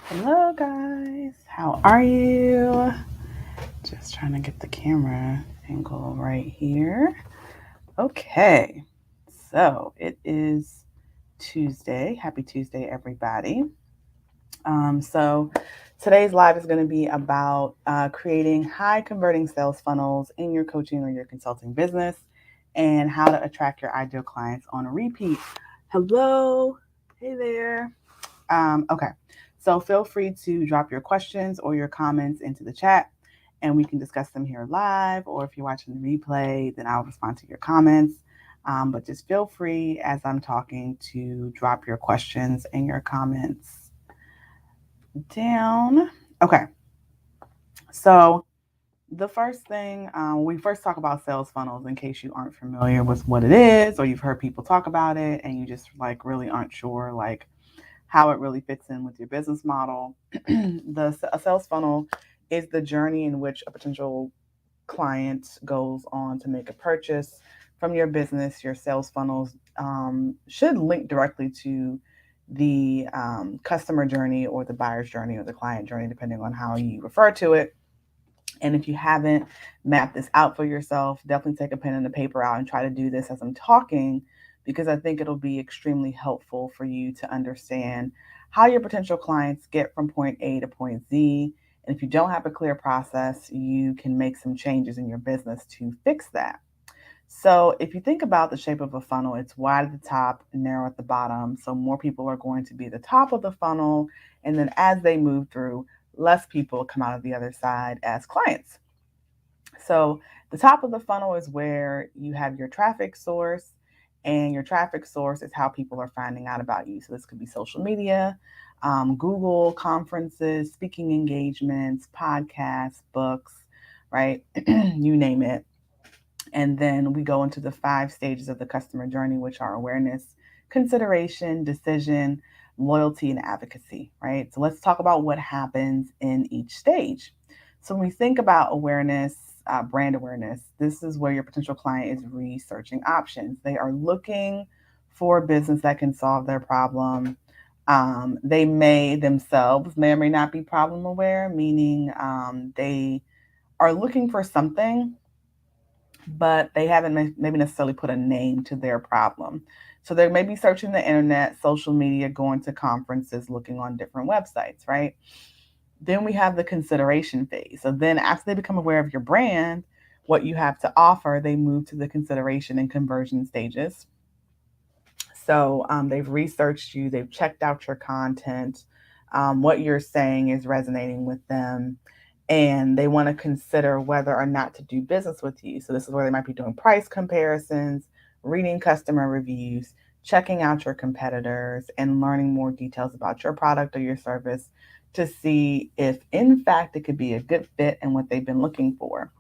Hello, guys. How are you? Just trying to get the camera angle right here. Okay, so it is Tuesday. Happy Tuesday, everybody. So today's live is going to be about creating high converting sales funnels in your coaching or your consulting business and how to attract your ideal clients on a repeat. Hello. Hey there. Okay, so feel free to drop your questions or your comments into the chat and we can discuss them here live. Or if you're watching the replay, then I'll respond to your comments. But just feel free as I'm talking to drop your questions and your comments down. Okay, so the first thing, we first talk about sales funnels in case you aren't familiar with what it is or you've heard people talk about it and you just like really aren't sure like how it really fits in with your business model. A sales funnel is the journey in which a potential client goes on to make a purchase from your business. Your sales funnels should link directly to the customer journey or the buyer's journey or the client journey, depending on how you refer to it. And if you haven't mapped this out for yourself, definitely take a pen and a paper out and try to do this as I'm talking, because I think it'll be extremely helpful for you to understand how your potential clients get from point A to point Z. And if you don't have a clear process, you can make some changes in your business to fix that. So, if you think about the shape of a funnel, it's wide at the top, narrow at the bottom. So, more people are going to be at the top of the funnel. And then as they move through, less people come out of the other side as clients. So, the top of the funnel is where you have your traffic source, and your traffic source is how people are finding out about you. So, this could be social media, Google, conferences, speaking engagements, podcasts, books, right? You name it. And then we go into the 5 stages of the customer journey, which are awareness, consideration, decision, loyalty, and advocacy, right? So let's talk about what happens in each stage. So when we think about awareness, brand awareness, this is where your potential client is researching options. They are looking for a business that can solve their problem. They may themselves may or may not be problem aware, meaning they are looking for something but they haven't maybe necessarily put a name to their problem. So they may be searching the internet, social media, going to conferences, looking on different websites, right? Then we have the consideration phase. So then after they become aware of your brand, what you have to offer, they move to the consideration and conversion stages. So they've researched you, they've checked out your content, what you're saying is resonating with them, and they want to consider whether or not to do business with you. So this is where they might be doing price comparisons, reading customer reviews, checking out your competitors, and learning more details about your product or your service to see if, in fact, it could be a good fit and what they've been looking for.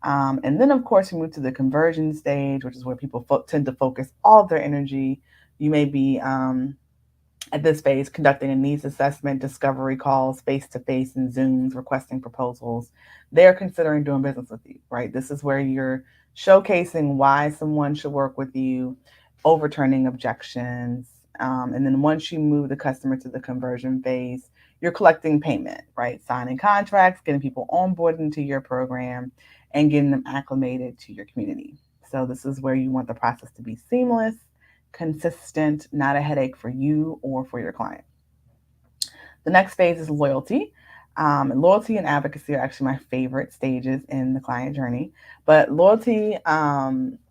And then, of course, we move to the conversion stage, which is where people tend to focus all of their energy. You may be at this phase conducting a needs assessment, discovery calls, face to face, and Zooms, requesting proposals. They're considering doing business with you, right? This is where you're showcasing why someone should work with you, overturning objections. And then once you move the customer to the conversion phase, you're collecting payment, right? Signing contracts, getting people onboarded into your program, and getting them acclimated to your community. So, this is where you want the process to be seamless, consistent, not a headache for you or for your client. The next phase is loyalty. Loyalty and advocacy are actually my favorite stages in the client journey. But loyalty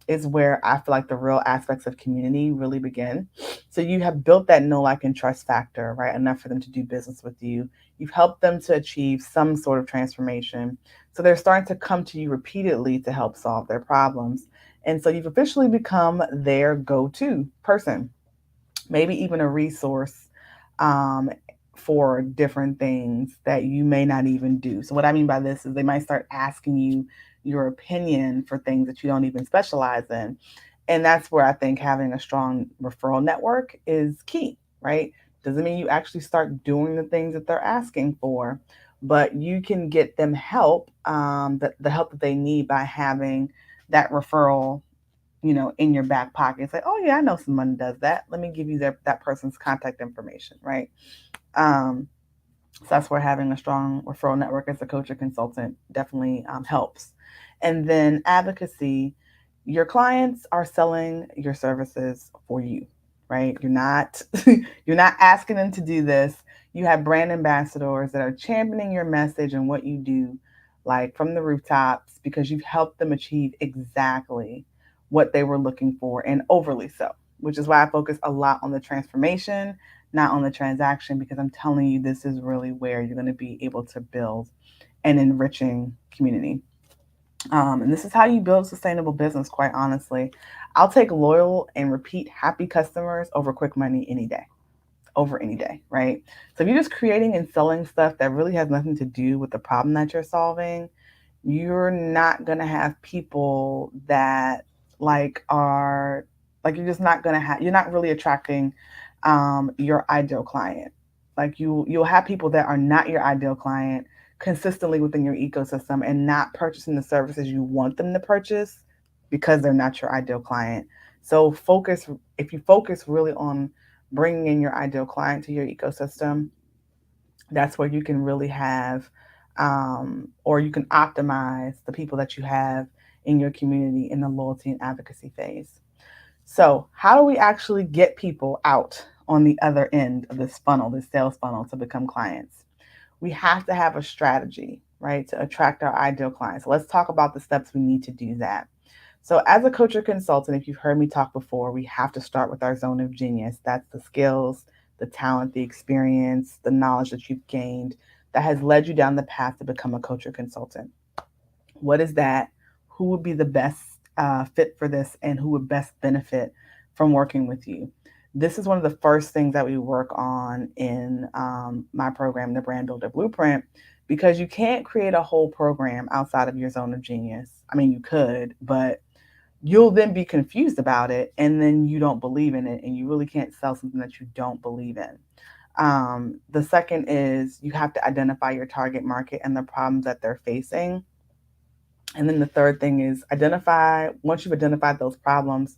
is where I feel like the real aspects of community really begin. So you have built that know, like, and trust factor, right? Enough for them to do business with you. You've helped them to achieve some sort of transformation. So they're starting to come to you repeatedly to help solve their problems. And so you've officially become their go to person, maybe even a resource um, for different things that you may not even do. So, what I mean by this is they might start asking you your opinion for things that you don't even specialize in. And that's where I think having a strong referral network is key, right? Doesn't mean you actually start doing the things that they're asking for, but you can get them help, the help that they need by having that referral, in your back pocket. It's like, oh yeah, I know someone does that. Let me give you that person's contact information, right? Um, that's where having a strong referral network as a coach or consultant definitely helps. And then advocacy, your clients are selling your services for you, right? You're not you're not asking them to do this. You have brand ambassadors that are championing your message and what you do, like from the rooftops, because you've helped them achieve exactly what they were looking for, and overly so, which is why I focus a lot on the transformation, not on the transaction, because I'm telling you, this is really where you're going to be able to build an enriching community. And this is how you build sustainable business, quite honestly. I'll take loyal and repeat happy customers over quick money any day, over any day, right? So if you're just creating and selling stuff that really has nothing to do with the problem that you're solving, you're not going to have people that are like, you're just not going to have, you're not really attracting your ideal client. Like you'll have people that are not your ideal client consistently within your ecosystem and not purchasing the services you want them to purchase because they're not your ideal client. So if you focus really on bringing in your ideal client to your ecosystem, that's where you can really have, or you can optimize the people that you have in your community in the loyalty and advocacy phase. So, how do we actually get people out on the other end of this funnel, this sales funnel, to become clients? We have to have a strategy, right, to attract our ideal clients. So let's talk about the steps we need to do that. So, as a coach or consultant, if you've heard me talk before, we have to start with our zone of genius. That's the skills, the talent, the experience, the knowledge that you've gained that has led you down the path to become a coach or consultant. What is that? Who would be the best fit for this, and who would best benefit from working with you? This is one of the first things that we work on in my program, the Brand Builder Blueprint, because you can't create a whole program outside of your zone of genius. I mean, you could, but you'll then be confused about it, and then you don't believe in it, and you really can't sell something that you don't believe in. The second is you have to identify your target market and the problems that they're facing. And then the third thing is once you've identified those problems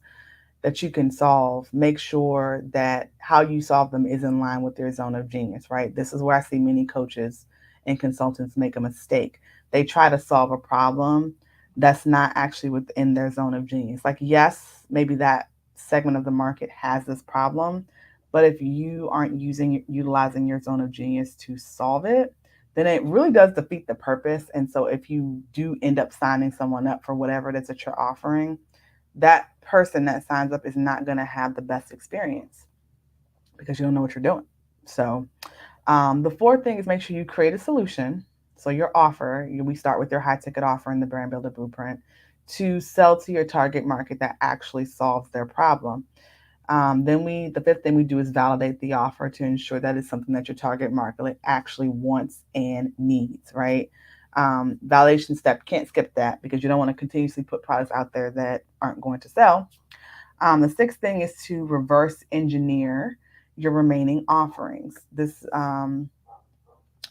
that you can solve, make sure that how you solve them is in line with their zone of genius, right? This is where I see many coaches and consultants make a mistake. They try to solve a problem that's not actually within their zone of genius. Like, yes, maybe that segment of the market has this problem, but if you aren't utilizing your zone of genius to solve it, then it really does defeat the purpose. And so if you do end up signing someone up for whatever it is that you're offering, that person that signs up is not going to have the best experience because you don't know what you're doing. So the fourth thing is make sure you create a solution. So your offer, we start with your high ticket offer in the Brand Builder Blueprint to sell to your target market that actually solves their problem. The fifth thing we do is validate the offer to ensure that it's something that your target market actually wants and needs, right? Validation step, can't skip that because you don't want to continuously put products out there that aren't going to sell. The sixth thing is to reverse engineer your remaining offerings. This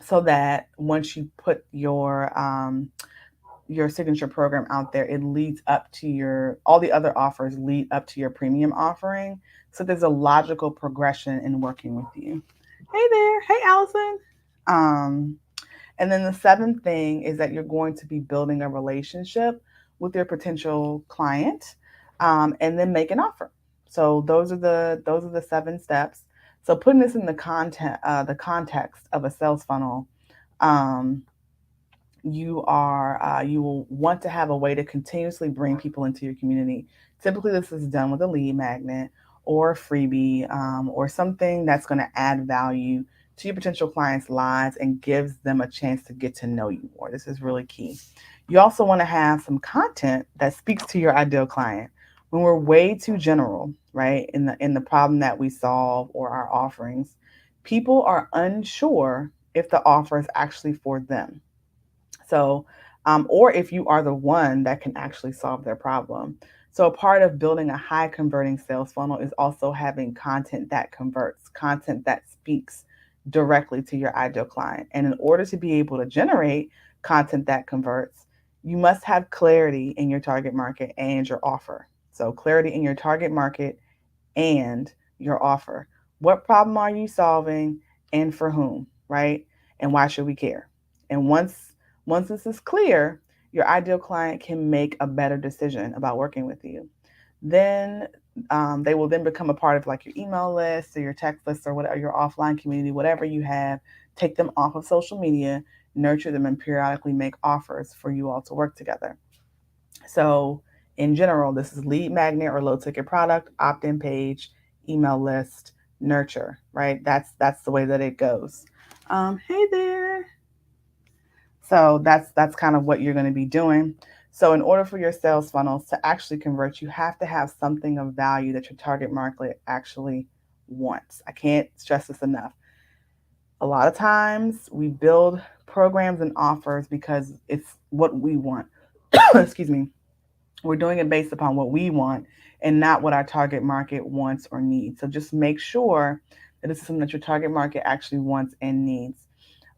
so that once you put your signature program out there, it leads up to all the other offers lead up to your premium offering. So there's a logical progression in working with you. Hey there. Hey, Allison. Um, and then the seventh thing is that you're going to be building a relationship with your potential client, and then make an offer. So those are the 7 steps. So putting this in the context of a sales funnel, um, you will want to have a way to continuously bring people into your community. Typically, this is done with a lead magnet or a freebie, or something that's going to add value to your potential clients' lives and gives them a chance to get to know you more. This is really key. You also want to have some content that speaks to your ideal client. When we're way too general, right, in the problem that we solve or our offerings, people are unsure if the offer is actually for them. So, or if you are the one that can actually solve their problem. So, a part of building a high converting sales funnel is also having content that converts, content that speaks directly to your ideal client. And in order to be able to generate content that converts, you must have clarity in your target market and your offer. So, clarity in your target market and your offer. What problem are you solving and for whom, right? and why should we care? And once this is clear, your ideal client can make a better decision about working with you. Then they will then become a part of like your email list or your text list or whatever, your offline community, whatever you have. Take them off of social media, nurture them, and periodically make offers for you all to work together. So in general, this is lead magnet or low ticket product, opt-in page, email list, nurture, right? That's the way that it goes. Hey there. So that's kind of what you're going to be doing. So in order for your sales funnels to actually convert, you have to have something of value that your target market actually wants. I can't stress this enough. A lot of times we build programs and offers because it's what we want. Excuse me. We're doing it based upon what we want and not what our target market wants or needs. So just make sure that this is something that your target market actually wants and needs.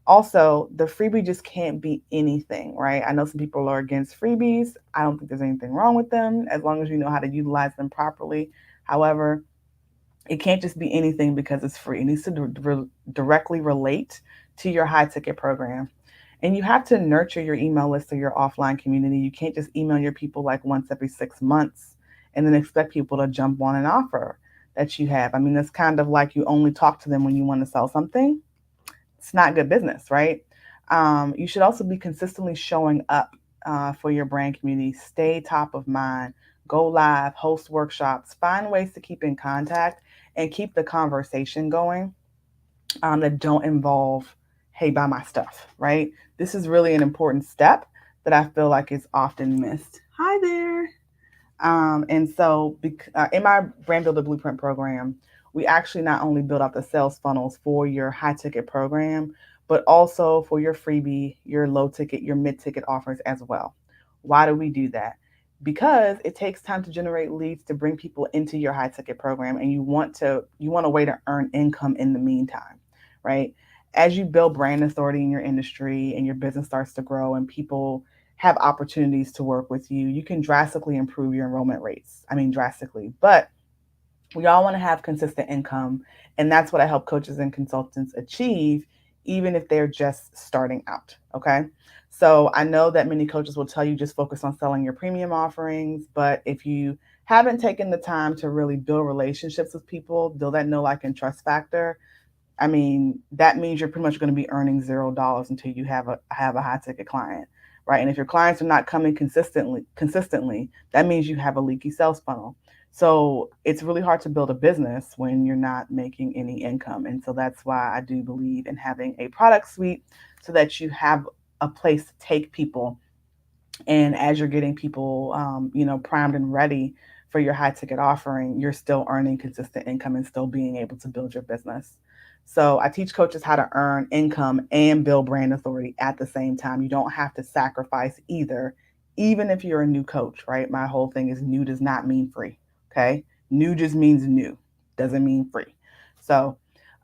Also, the freebie just can't be anything, right? I know some people are against freebies. I don't think there's anything wrong with them as long as you know how to utilize them properly. However, it can't just be anything because it's free. It needs to directly relate to your high ticket program. And you have to nurture your email list or your offline community. You can't just email your people like once every 6 months and then expect people to jump on an offer that you have. I mean, that's kind of like you only talk to them when you want to sell something. It's not good business, right? You should also be consistently showing up for your brand community. Stay top of mind. Go live, host workshops, find ways to keep in contact and keep the conversation going that don't involve, hey, buy my stuff, right? This is really an important step that I feel like is often missed. Hi there. And so in my Brand Builder Blueprint program, we actually not only build out the sales funnels for your high ticket program, but also for your freebie, your low ticket, your mid ticket offers as well. Why do we do that? Because it takes time to generate leads to bring people into your high ticket program, and you want a way to earn income in the meantime, right? As you build brand authority in your industry and your business starts to grow and people have opportunities to work with you, you can drastically improve your enrollment rates. I mean, drastically. But we all want to have consistent income. And that's what I help coaches and consultants achieve, even if they're just starting out. Okay. So I know that many coaches will tell you just focus on selling your premium offerings. But if you haven't taken the time to really build relationships with people, build that know, like, and trust factor, I mean, that means you're pretty much going to be earning $0 until you have a high ticket client, right? And if your clients are not coming consistently, that means you have a leaky sales funnel. So it's really hard to build a business when you're not making any income. And so that's why I do believe in having a product suite so that you have a place to take people. And as you're getting people, primed and ready for your high ticket offering, you're still earning consistent income and still being able to build your business. So I teach coaches how to earn income and build brand authority at the same time. You don't have to sacrifice either, even if you're a new coach, right? My whole thing is new does not mean free. Okay. New just means new, doesn't mean free. So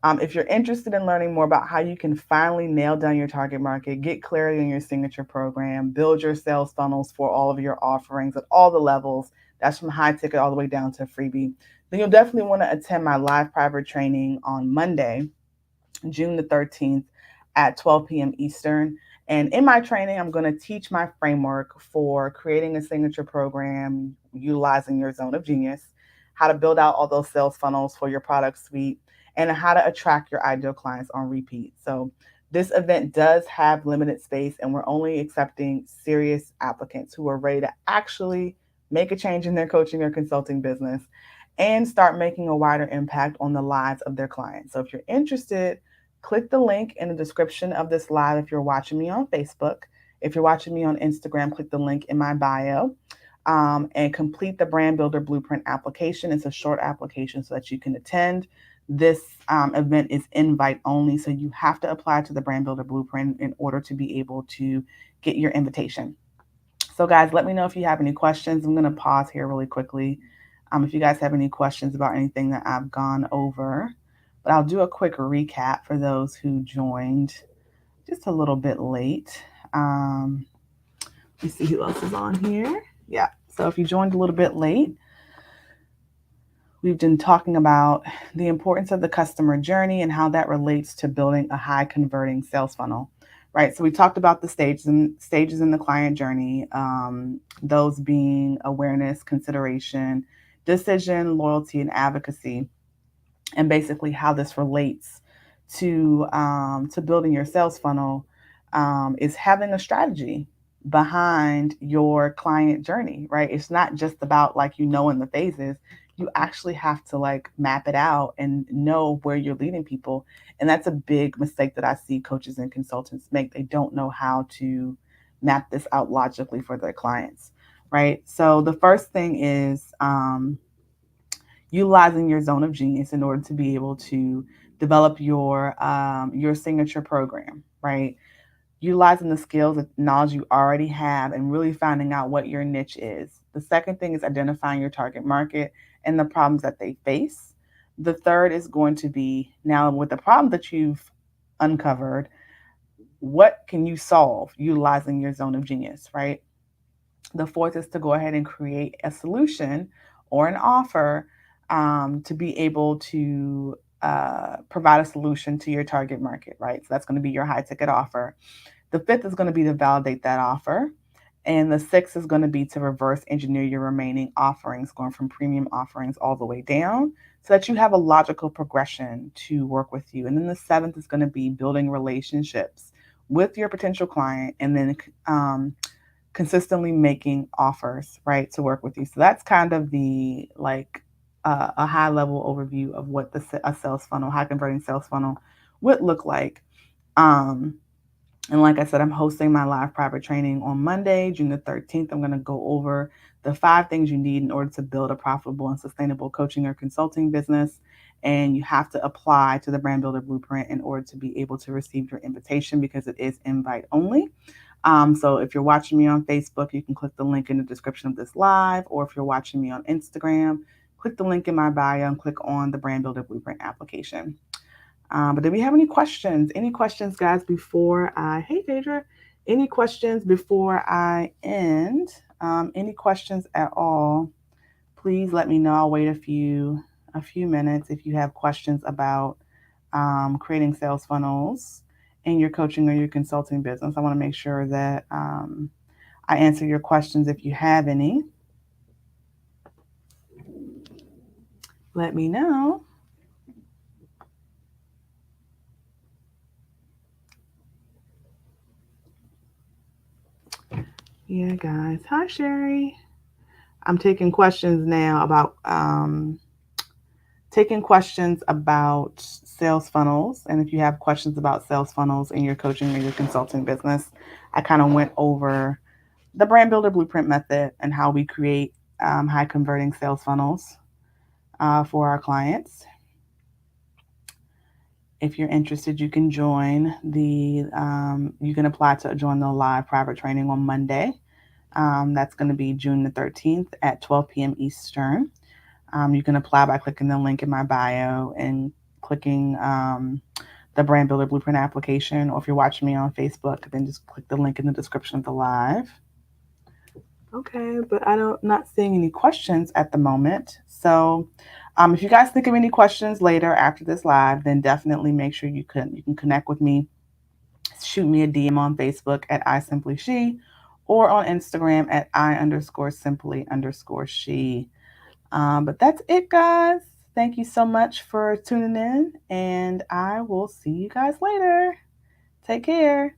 if you're interested in learning more about how you can finally nail down your target market, get clarity on your signature program, build your sales funnels for all of your offerings at all the levels, that's from high ticket all the way down to freebie, then you'll definitely want to attend my live private training on Monday, June the 13th at 12 p.m. Eastern. And in my training, I'm going to teach my framework for creating a signature program, utilizing your zone of genius, how to build out all those sales funnels for your product suite, and how to attract your ideal clients on repeat. So this event does have limited space, and we're only accepting serious applicants who are ready to actually make a change in their coaching or consulting business and start making a wider impact on the lives of their clients. So if you're interested, click the link in the description of this live if you're watching me on Facebook. If you're watching me on Instagram, click the link in my bio and complete the Brand Builder Blueprint application. It's a short application so that you can attend. This event is invite only, so you have to apply to the Brand Builder Blueprint in order to be able to get your invitation. So guys, let me know if you have any questions. I'm going to pause here really quickly. If you guys have any questions about anything that I've gone over, but I'll do a quick recap for those who joined just a little bit late. Let me see who else is on here. Yeah, so if you joined a little bit late, We've been talking about the importance of the customer journey and how that relates to building a high converting sales funnel, right? So we talked about the stages in the client journey, those being awareness, consideration, decision, loyalty, and advocacy, and basically how this relates to building your sales funnel is having a strategy behind your client journey, right? It's not just about like in the phases. You actually have to like map it out and know where you're leading people. And that's a big mistake that I see coaches and consultants make. They don't know how to map this out logically for their clients, right? So the first thing is utilizing your zone of genius in order to be able to develop your signature program, right? Utilizing the skills and knowledge you already have and really finding out what your niche is. The second thing is identifying your target market and the problems that they face. The third is going to be, now with the problem that you've uncovered, what can you solve utilizing your zone of genius, right? The fourth is to go ahead and create a solution or an offer to be able to provide a solution to your target market, right? So that's going to be your high ticket offer. The fifth is going to be to validate that offer. And the sixth is going to be to reverse engineer your remaining offerings, going from premium offerings all the way down so that you have a logical progression to work with you. And then the seventh is going to be building relationships with your potential client and then consistently making offers, right, to work with you. So that's kind of the like a high level overview of what a sales funnel, high converting sales funnel would look like. Um, and like I said, I'm hosting my live private training on Monday, June the 13th. I'm going to go over the 5 things you need in order to build a profitable and sustainable coaching or consulting business. And you have to apply to the Brand Builder Blueprint in order to be able to receive your invitation because it is invite only. So if you're watching me on Facebook, you can click the link in the description of this live, or if you're watching me on Instagram, click the link in my bio and click on the Brand Builder Blueprint application. But do we have any questions? Any questions, guys, before hey, Phaedra, any questions before I end? Any questions at all? Please let me know. I'll wait a few minutes if you have questions about creating sales funnels in your coaching or your consulting business. I want to make sure that I answer your questions if you have any. Let me know. Yeah, guys. Hi, Sherry. I'm taking questions now about sales funnels. And if you have questions about sales funnels in your coaching or your consulting business, I kind of went over the Brand Builder Blueprint method and how we create high converting sales funnels for our clients. If you're interested, you can join you can apply to join the live private training on Monday. That's going to be June the 13th at 12 p.m. Eastern. You can apply by clicking the link in my bio and clicking the Brand Builder Blueprint application. Or if you're watching me on Facebook, then just click the link in the description of the live. Okay, but not seeing any questions at the moment. So if you guys think of any questions later after this live, then definitely make sure you can connect with me. Shoot me a DM on Facebook at iSimplyShe or on Instagram at I_simply_she. But that's it, guys. Thank you so much for tuning in, and I will see you guys later. Take care.